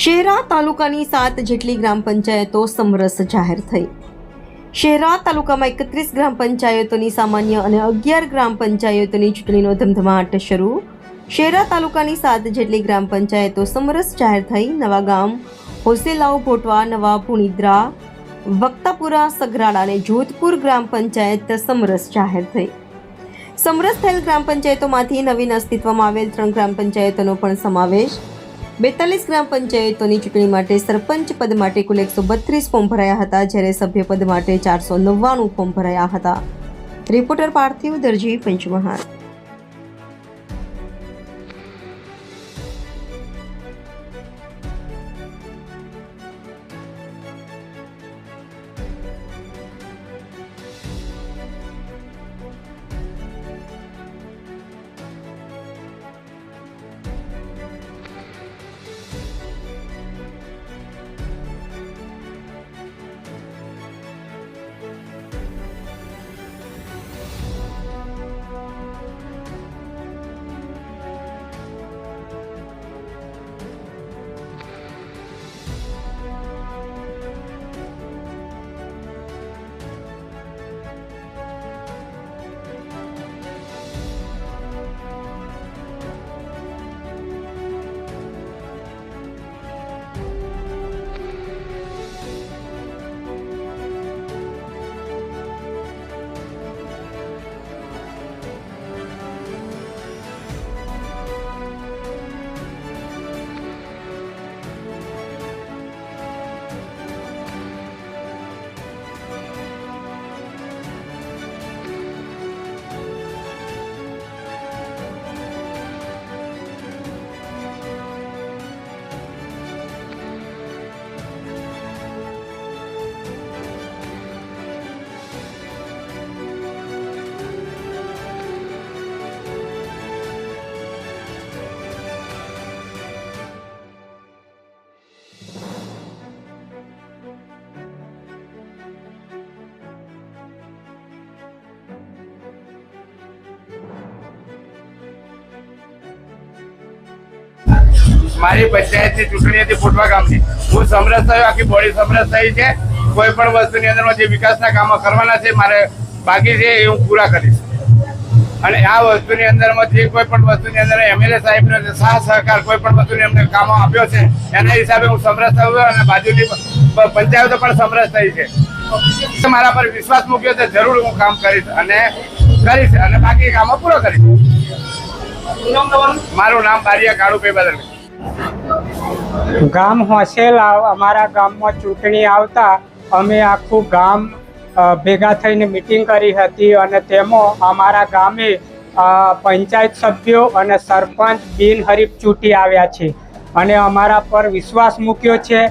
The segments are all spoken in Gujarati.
શહેરા તાલુકાની 7 જેટલી ગ્રામ પંચાયતો સમરસ જાહેર થઈ। શહેરા તાલુકામાં 31 ગ્રામ પંચાયતોની સામાન્ય અને 11 ગ્રામ પંચાયતોની ચૂંટણીનો ધમધમાટ શરૂ। શહેરા તાલુકાની 7 જેટલી ગ્રામ પંચાયતો સમરસ જાહેર થઈ। નવા ગામ, હોસેલાવ, ભોટવા, નવા પુણીદ્રા, વક્તાપુરા, સગરાડા અને જોધપુર ગ્રામ પંચાયત સમરસ જાહેર થઈ। સમરસ થયેલ ગ્રામ પંચાયતોમાંથી નવીન અસ્તિત્વમાં આવેલ 3 ગ્રામ પંચાયતોનો પણ સમાવેશ। 42 ગ્રામ પંચાયતોની ચૂંટણી માટે સરપંચ પદ માટે કુલ 132 ફોર્મ ભરાયા હતા, જ્યારે સભ્ય પદ માટે 499 ફોર્મ ભરાયા હતા। રિપોર્ટર પાર્થિવ દરજી, પંચમહાલ। મારી પંચાયતની ચૂંટણી હતી ફોટવા ગામની। હું સમરસ થયો, આખી બોડી સમરસ થઈ છે। કોઈ પણ વસ્તુની અંદરમાં જે વિકાસના કામો કરવાના છે, મારે બાકી છે એ હું પૂરા કરીશ। અને આ વસ્તુની અંદરમાં જે કોઈ પણ વસ્તુની અંદર એમએલએ સાહેબનો સાથ સહકાર કોઈ પણ વસ્તુની અમને કામો આપ્યો છે, એના હિસાબે હું સમરસ થયો અને બાજુની પંચાયતો પણ સમરસ થઈ છે। મારા પર વિશ્વાસ મૂક્યો છે, જરૂર હું કામ કરીશ અને બાકી કામો પૂરો કરીશ। મારું નામ બારિયા કાળુભાઈ બદલ। ગામ હોસેલાવ, અમારા ગામમાં ચૂંટણી આવતા અમે આખું ગામ ભેગા થઈને મિટિંગ કરી હતી અને તેમાં અમારા ગામે પંચાયત સભ્યો અને સરપંચ બિનહરીફ ચૂંટી આવ્યા છે અને અમારા પર વિશ્વાસ મૂક્યો છે।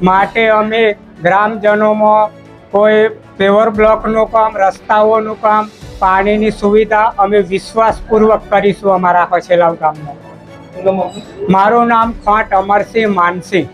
માટે અમે ગ્રામજનોમાં કોઈ પેવર બ્લોકનું કામ, રસ્તાઓનું કામ, પાણીની સુવિધા અમે વિશ્વાસપૂર્વક કરીશું અમારા હોસેલાવ ગામમાં। મારું નામ ખોટ અમરસિંહ માનસિંહ।